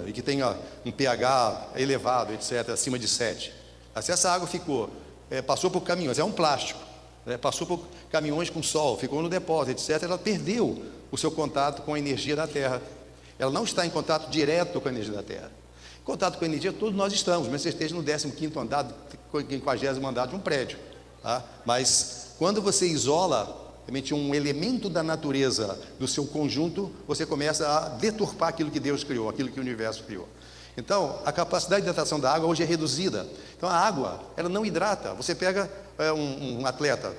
e que tenha um pH elevado, etc., acima de 7. Se essa água passou por caminhões, é um plástico, passou por caminhões com sol, ficou no depósito, etc., ela perdeu o seu contato com a energia da Terra. Ela não está em contato direto com a energia da Terra. Em contato com a energia, todos nós estamos, mas você esteja no 15º andar, 50º andar de um prédio. Tá? Mas quando você isola realmente um elemento da natureza do seu conjunto, você começa a deturpar aquilo que Deus criou, aquilo que o universo criou. Então, a capacidade de hidratação da água hoje é reduzida. Então, a água, ela não hidrata. Você pega um atleta,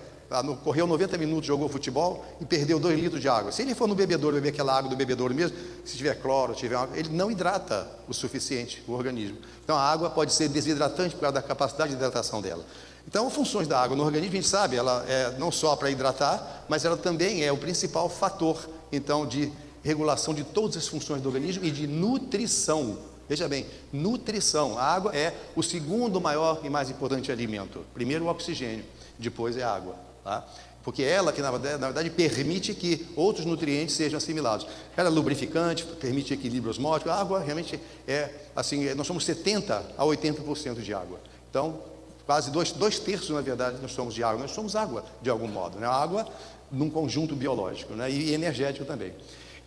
correu 90 minutos, jogou futebol e perdeu 2 litros de água. Se ele for no bebedouro, beber aquela água do bebedouro mesmo, se tiver cloro, tiver água, ele não hidrata o suficiente o organismo. Então, a água pode ser desidratante por causa da capacidade de hidratação dela. Então, as funções da água no organismo, a gente sabe, ela é não só para hidratar, mas ela também é o principal fator, então, de regulação de todas as funções do organismo e de nutrição. Veja bem, nutrição. A água é o segundo maior e mais importante alimento. Primeiro o oxigênio, depois é a água. Tá? Porque ela que, na verdade, permite que outros nutrientes sejam assimilados. Ela é lubrificante, permite equilíbrio osmótico. A água realmente é, assim, nós somos 70% a 80% de água. Então, quase 2/3, na verdade, nós somos de água. Nós somos água, de algum modo. Né? A água num conjunto biológico, né? E energético também.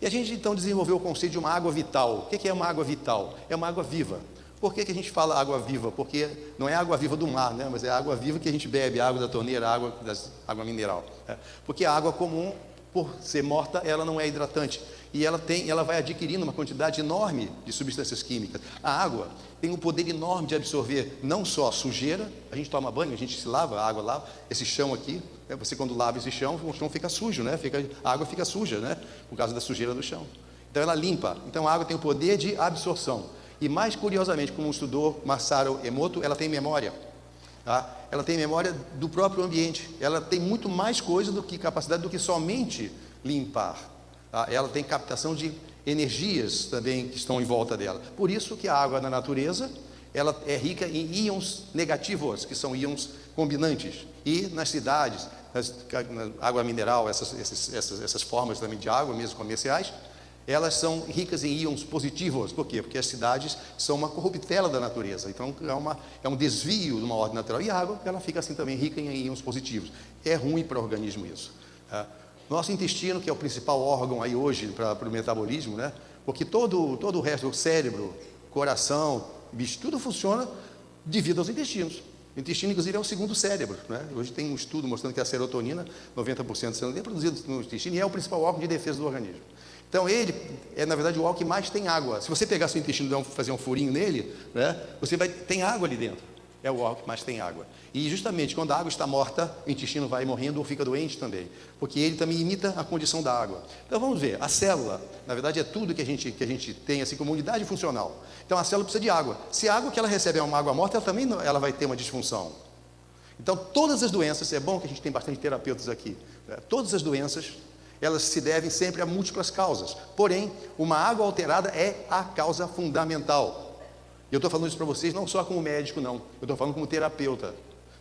E a gente, então, desenvolveu o conceito de uma água vital. O que é uma água vital? É uma água viva. Por que a gente fala água viva? Porque não é água viva do mar, né? Mas é água viva que a gente bebe, água da torneira, água mineral. Né? Porque a água comum, por ser morta, ela não é hidratante. E ela vai adquirindo uma quantidade enorme de substâncias químicas. A água tem um poder enorme de absorver não só a sujeira, a gente toma banho, a gente se lava, a água lava, esse chão aqui, né? Você quando lava esse chão, o chão fica sujo, né? A água fica suja, né? Por causa da sujeira do chão. Então ela limpa. Então a água tem o poder de absorção. E mais curiosamente, como estudou Masaru Emoto, ela tem memória. Tá? Ela tem memória do próprio ambiente. Ela tem muito mais coisa do que capacidade do que somente limpar. Tá? Ela tem captação de energias também que estão em volta dela. Por isso que a água na natureza, ela é rica em íons negativos, que são íons combinantes. E nas cidades, água mineral, essas formas também de água, mesmo comerciais, elas são ricas em íons positivos. Por quê? Porque as cidades são uma corruptela da natureza. Então é um desvio de uma ordem natural. E a água, ela fica assim também rica em íons positivos. É ruim para o organismo isso. Tá? Nosso intestino, que é o principal órgão aí hoje para o metabolismo, né? Porque todo o resto, o cérebro, coração, bicho, tudo funciona devido aos intestinos. O intestino, inclusive, é o segundo cérebro. Né? Hoje tem um estudo mostrando que a serotonina, 90% da serotonina é produzida no intestino e é o principal órgão de defesa do organismo. Então ele é, na verdade, o órgão que mais tem água. Se você pegar seu intestino e fazer um furinho nele, né, tem água ali dentro. É o órgão que mais tem água. E justamente quando a água está morta, o intestino vai morrendo ou fica doente também. Porque ele também imita a condição da água. Então vamos ver, a célula, na verdade, é tudo que a gente tem assim como unidade funcional. Então a célula precisa de água. Se a água que ela recebe é uma água morta, ela vai ter uma disfunção. Então todas as doenças, é bom que a gente tem bastante terapeutas aqui, né? Todas as doenças, elas se devem sempre a múltiplas causas. Porém, uma água alterada é a causa fundamental. E eu estou falando isso para vocês não só como médico, não. Eu estou falando como terapeuta.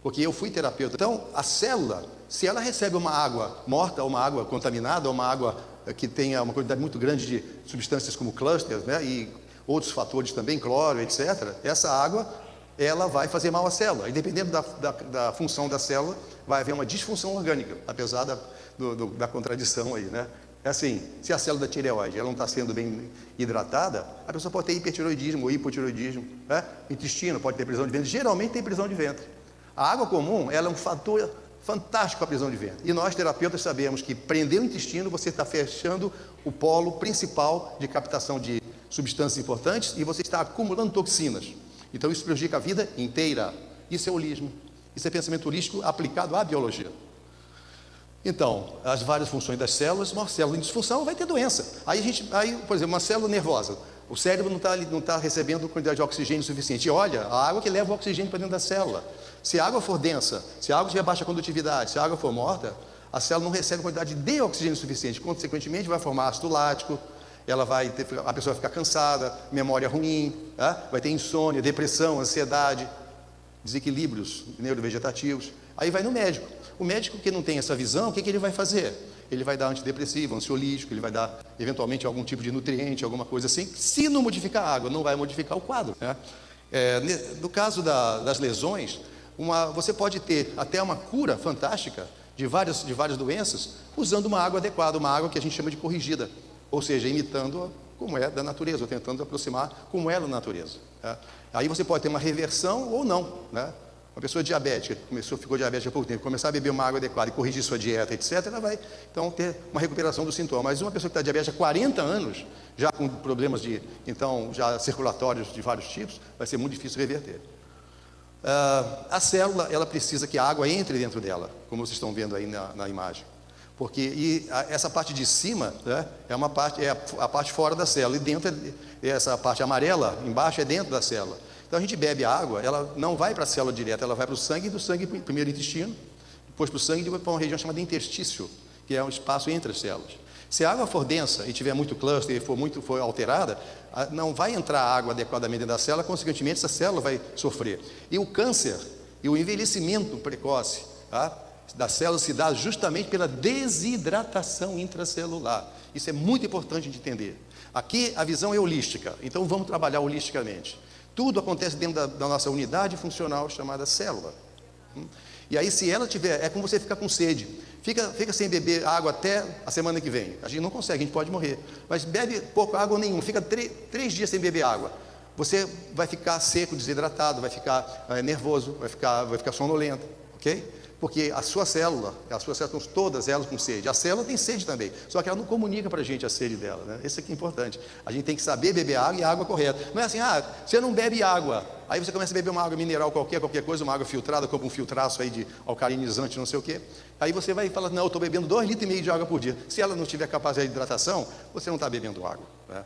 Porque eu fui terapeuta. Então, a célula, se ela recebe uma água morta, ou uma água contaminada, ou uma água que tenha uma quantidade muito grande de substâncias como clusters, né, e outros fatores também, cloro, etc., essa água, ela vai fazer mal à célula. E dependendo da função da célula, vai haver uma disfunção orgânica, apesar da contradição aí, né? É assim, se a célula da tireoide ela não está sendo bem hidratada, a pessoa pode ter hipertireoidismo ou hipotireoidismo, né? Intestino pode ter prisão de ventre, geralmente tem prisão de ventre. A água comum, ela é um fator fantástico para a prisão de ventre. E nós, terapeutas, sabemos que prender o intestino, você está fechando o polo principal de captação de substâncias importantes e você está acumulando toxinas. Então isso prejudica a vida inteira. Isso é holismo. Isso é pensamento holístico aplicado à biologia. Então, as várias funções das células, uma célula em disfunção vai ter doença. Aí, por exemplo, uma célula nervosa, o cérebro não está recebendo quantidade de oxigênio suficiente. E olha, a água que leva o oxigênio para dentro da célula. Se a água for densa, se a água tiver baixa condutividade, se a água for morta, a célula não recebe quantidade de oxigênio suficiente. Consequentemente, vai formar ácido lático, a pessoa vai ficar cansada, memória ruim, tá? Vai ter insônia, depressão, ansiedade, desequilíbrios neurovegetativos. Aí vai no médico. O médico que não tem essa visão, o que ele vai fazer? ele vai dar antidepressivo, ansiolítico, ele vai dar eventualmente algum tipo de nutriente, alguma coisa assim. Se não modificar a água, não vai modificar o quadro, né? No caso das lesões, você pode ter até uma cura fantástica de várias doenças usando uma água adequada, uma água que a gente chama de corrigida, ou seja, imitando como é da natureza, ou tentando aproximar como é da natureza, né? Aí você pode ter uma reversão ou não, né? Uma pessoa diabética, ficou diabética há pouco tempo, começar a beber uma água adequada e corrigir sua dieta, etc., ela vai, então, ter uma recuperação do sintoma. Mas uma pessoa que está diabética há 40 anos, já com problemas já circulatórios de vários tipos, vai ser muito difícil reverter. A célula, ela precisa que a água entre dentro dela, como vocês estão vendo aí na imagem. Porque essa parte de cima, né, é a parte fora da célula, e dentro, essa parte amarela, embaixo, é dentro da célula. Então a gente bebe a água, ela não vai para a célula direto, ela vai para o sangue, do sangue primeiro intestino, depois para o sangue, depois para uma região chamada interstício, que é um espaço entre as células. Se a água for densa e tiver muito cluster e for alterada, não vai entrar água adequadamente dentro da célula, consequentemente essa célula vai sofrer. E o câncer e o envelhecimento precoce, tá, da célula se dá justamente pela desidratação intracelular. Isso é muito importante de entender. Aqui a visão é holística, então vamos trabalhar holisticamente. Tudo acontece dentro da nossa unidade funcional chamada célula. E aí, se ela tiver, é como você ficar com sede. Fica sem beber água até a semana que vem. A gente não consegue, a gente pode morrer. Mas bebe pouco água nenhuma, fica 3 dias sem beber água. Você vai ficar seco, desidratado, vai ficar nervoso, vai ficar sonolento, ok? Porque as suas células estão todas elas com sede. A célula tem sede também, só que ela não comunica para a gente a sede dela, né? Isso aqui é importante. A gente tem que saber beber água e a água correta. Não é assim, você não bebe água, aí você começa a beber uma água mineral qualquer coisa, uma água filtrada, compra um filtraço aí de alcalinizante, não sei o quê. Aí você vai falar, não, eu estou bebendo 2,5 litros de água por dia. Se ela não tiver capacidade de hidratação, você não está bebendo água, né?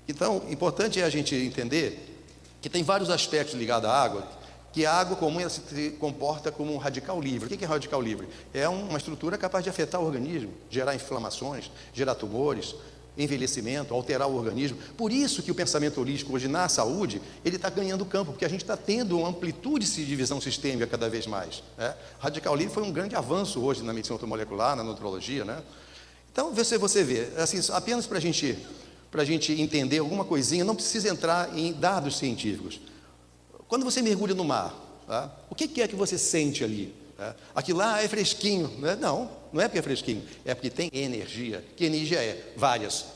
Então, importante é a gente entender que tem vários aspectos ligados à água, que a água comum ela se comporta como um radical livre. O que é radical livre? É uma estrutura capaz de afetar o organismo, gerar inflamações, gerar tumores, envelhecimento, alterar o organismo. Por isso que o pensamento holístico hoje na saúde, ele está ganhando campo, porque a gente está tendo uma amplitude de divisão sistêmica cada vez mais, né? Radical livre foi um grande avanço hoje na medicina automolecular, na nutrologia, né? Então, você vê, assim, apenas para a gente entender alguma coisinha, não precisa entrar em dados científicos. Quando você mergulha no mar, tá, o que é que você sente ali? Tá? Aquilo lá é fresquinho, né? Não é porque é fresquinho, é porque tem energia. Que energia é? Várias.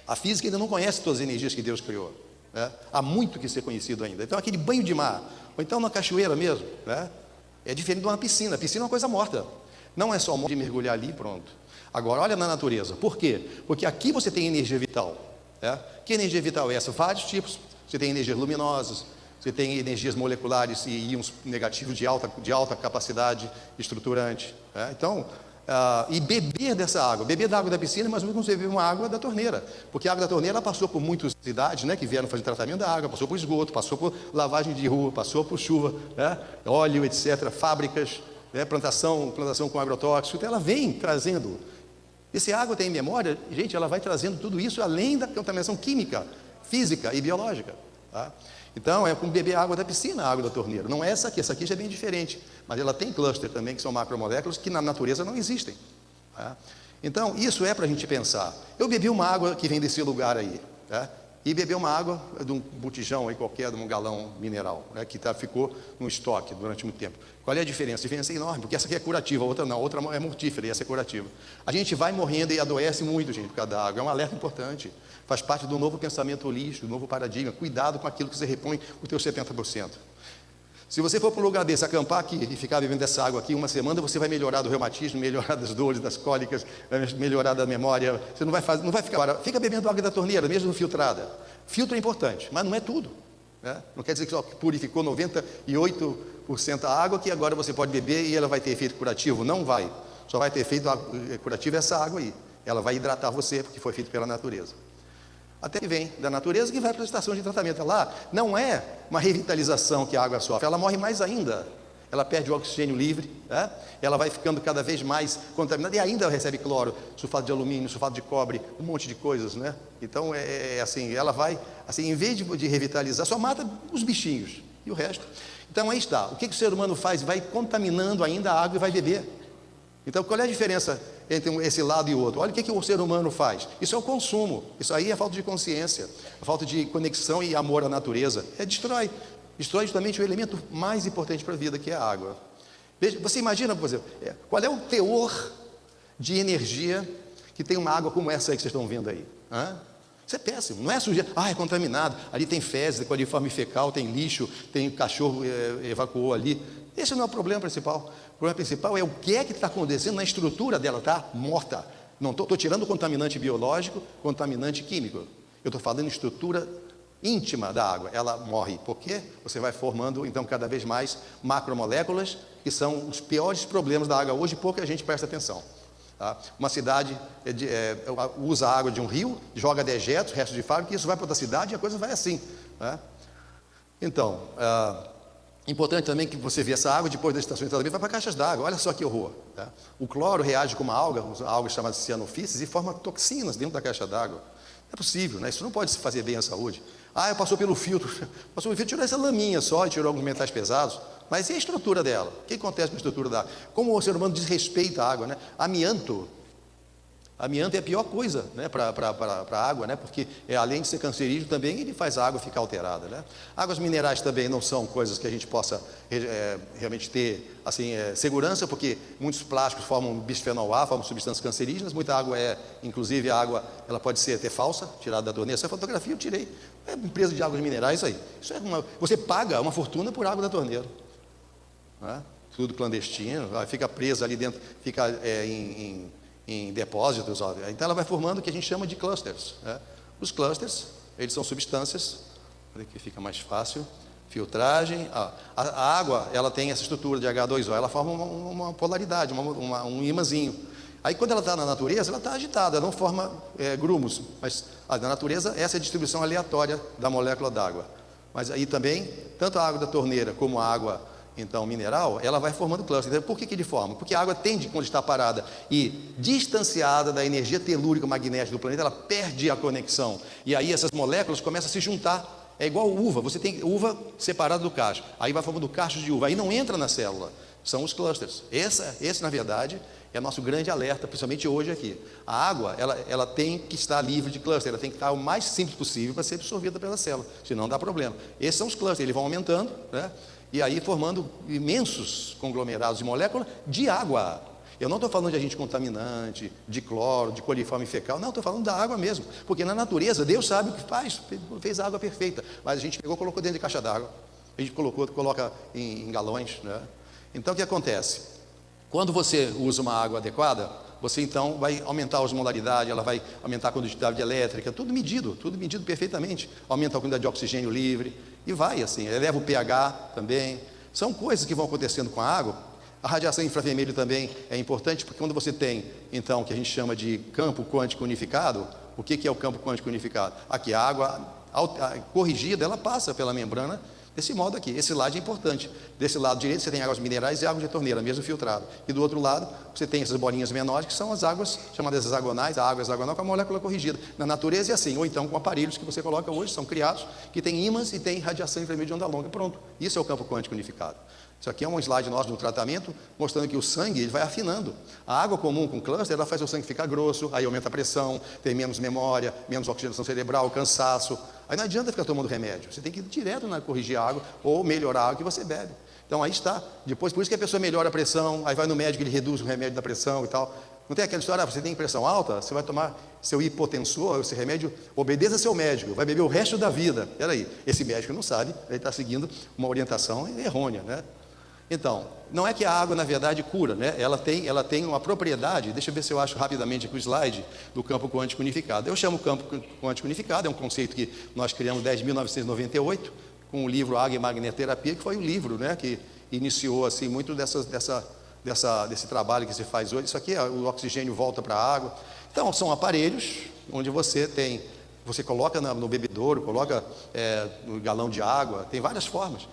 A física ainda não conhece todas as energias que Deus criou, né? Há muito que ser conhecido ainda. Então aquele banho de mar, ou então na cachoeira mesmo, né? É diferente de uma piscina. A piscina é uma coisa morta. Não é só de mergulhar ali e pronto. Agora olha na natureza. Por quê? Porque aqui você tem energia vital, né? Que energia vital é essa? Vários tipos. Você tem energias luminosas, você tem energias moleculares e íons negativos de alta capacidade estruturante, né? Então, e beber dessa água, beber da água da piscina, mas não você beber uma água da torneira, porque a água da torneira ela passou por muitas cidades, né, que vieram fazer tratamento da água, passou por esgoto, passou por lavagem de rua, passou por chuva, né, óleo, etc., fábricas, né, plantação com agrotóxico, então ela vem trazendo. E se a água tem memória, gente, ela vai trazendo tudo isso além da contaminação química, física e biológica, tá? Então, é como beber água da piscina, a água da torneira. Não é essa aqui já é bem diferente. Mas ela tem cluster também, que são macromoléculas, que na natureza não existem, tá? Então, isso é para a gente pensar. Eu bebi uma água que vem desse lugar aí, tá? E beber uma água de um botijão aí qualquer, de um galão mineral, né, que ficou no estoque durante muito tempo. Qual é a diferença? A diferença é enorme, porque essa aqui é curativa, a outra não, a outra é mortífera e essa é curativa. A gente vai morrendo e adoece muito, gente, por causa da água. É um alerta importante. Faz parte do novo pensamento holístico, do novo paradigma. Cuidado com aquilo que você repõe o teu 70%. Se você for para um lugar desse, acampar aqui e ficar bebendo essa água aqui uma semana, você vai melhorar do reumatismo, melhorar das dores, das cólicas, melhorar da memória. Você não vai ficar. Agora, fica bebendo água da torneira, mesmo filtrada. Filtro é importante, mas não é tudo, né? Não quer dizer que só purificou 98% a água que agora você pode beber e ela vai ter efeito curativo. Não vai. Só vai ter efeito curativo essa água aí. Ela vai hidratar você, porque foi feito pela natureza. Até que vem da natureza que vai para a estação de tratamento. Lá não é uma revitalização que a água sofre, ela morre mais ainda. Ela perde o oxigênio livre, né? Ela vai ficando cada vez mais contaminada e ainda recebe cloro, sulfato de alumínio, sulfato de cobre, um monte de coisas, né? Então assim, ela vai, assim, em vez de revitalizar, só mata os bichinhos e o resto. Então aí está. O que o ser humano faz? Vai contaminando ainda a água e vai beber. Então, qual é a diferença entre esse lado e o outro? Olha o que o ser humano faz. Isso é o consumo. Isso aí é falta de consciência, a falta de conexão e amor à natureza. Destrói justamente o elemento mais importante para a vida, que é a água. Veja, você imagina, por exemplo, qual é o teor de energia que tem uma água como essa aí que vocês estão vendo aí? Isso é péssimo, não é sujeira. É contaminado, ali tem fezes, coliforme fecal, tem lixo, tem cachorro evacuou ali. Esse não é o problema principal. O problema principal é o que está acontecendo na estrutura dela, está morta. Não estou tirando o contaminante biológico, contaminante químico. Eu estou falando em estrutura íntima da água. Ela morre, porque você vai formando, então, cada vez mais macromoléculas, que são os piores problemas da água hoje, e pouca gente presta atenção. Tá? Uma cidade usa a água de um rio, joga dejetos, restos de fábrica, e isso vai para outra cidade e a coisa vai assim. Né? Então, importante também que você vê essa água, depois das estações de tratamento, vai para caixas d'água. Olha só que horror. Tá? O cloro reage com uma alga chamada cianofísis, e forma toxinas dentro da caixa d'água. Não é possível, né? Isso não pode se fazer bem à saúde. Passou pelo filtro. Passou pelo filtro, tirou essa laminha só e tirou alguns metais pesados. Mas e a estrutura dela? O que acontece com a estrutura da água? Como o ser humano desrespeita a água, né? Amianto é a pior coisa, né, para a água, né, porque além de ser cancerígeno também ele faz a água ficar alterada, né? Águas minerais também não são coisas que a gente possa realmente ter assim, segurança, porque muitos plásticos formam bisfenol A, formam substâncias cancerígenas. Muita água inclusive a água, ela pode ser até falsa, tirada da torneira. Essa fotografia eu tirei, empresa de águas minerais, isso aí. Você paga uma fortuna por água da torneira, né? Tudo clandestino, fica presa ali dentro, fica em depósitos, então ela vai formando o que a gente chama de clusters, né? Os clusters, eles são substâncias, que fica mais fácil, filtragem. A água, ela tem essa estrutura de H2O, ela forma uma polaridade, um ímãzinho. Aí quando ela está na natureza, ela está agitada, ela não forma grumos, mas na natureza essa é a distribuição aleatória da molécula d'água. Mas aí também, tanto a água da torneira como a água então mineral, ela vai formando cluster. Então, por que ele forma? Porque a água tende, quando está parada e distanciada da energia telúrica magnética do planeta, ela perde a conexão, e aí essas moléculas começam a se juntar. É igual uva, você tem uva separada do cacho, aí vai formando cachos de uva, aí não entra na célula, são os clusters. Esse na verdade é nosso grande alerta, principalmente hoje aqui. A água, ela tem que estar livre de cluster, ela tem que estar o mais simples possível para ser absorvida pela célula, senão dá problema. Esses são os clusters, eles vão aumentando, né? E aí formando imensos conglomerados de moléculas de água. Eu não estou falando de agente contaminante, de cloro, de coliforme fecal, não, estou falando da água mesmo, porque na natureza Deus sabe o que faz, fez a água perfeita, mas a gente pegou, colocou dentro de caixa d'água, a gente coloca em galões, né? Então o que acontece? Quando você usa uma água adequada, você então vai aumentar a osmolaridade, ela vai aumentar a condutividade elétrica, tudo medido perfeitamente, aumenta a quantidade de oxigênio livre, e vai assim, eleva o pH também. São coisas que vão acontecendo com a água. A radiação infravermelho também é importante, porque quando você tem, então, o que a gente chama de campo quântico unificado, o que é o campo quântico unificado? Aqui a água corrigida, ela passa pela membrana desse modo aqui. Esse lado é importante. Desse lado direito você tem águas minerais e água de torneira, mesmo filtrado. E do outro lado você tem essas bolinhas menores, que são as águas chamadas hexagonais, a água hexagonal com a molécula corrigida. Na natureza é assim, ou então com aparelhos que você coloca hoje, são criados, que tem ímãs e tem radiação infravermelho de onda longa. Pronto, isso é o campo quântico unificado. Isso aqui é um slide nosso do tratamento, mostrando que o sangue ele vai afinando. A água comum com cluster, ela faz o sangue ficar grosso, aí aumenta a pressão, tem menos memória, menos oxigenação cerebral, cansaço. Aí não adianta ficar tomando remédio, você tem que ir direto na corrigir a água ou melhorar a água que você bebe. Então aí está. Depois, por isso que a pessoa melhora a pressão, aí vai no médico, ele reduz o remédio da pressão e tal. Não tem aquela história, você tem pressão alta, você vai tomar seu hipotensor, esse remédio, obedeça seu médico, vai beber o resto da vida. Peraí, esse médico não sabe, ele está seguindo uma orientação errônea, né? Então, não é que a água na verdade cura, né? Ela tem uma propriedade, deixa eu ver se eu acho rapidamente aqui o slide do campo quântico unificado. Eu chamo campo quântico unificado, é um conceito que nós criamos desde 1998, com o livro Água e Magnetoterapia, que foi o livro, né, que iniciou assim, muito desse trabalho que se faz hoje. Isso aqui, o oxigênio volta para a água. Então, são aparelhos onde você coloca no bebedouro, coloca no galão de água, tem várias formas.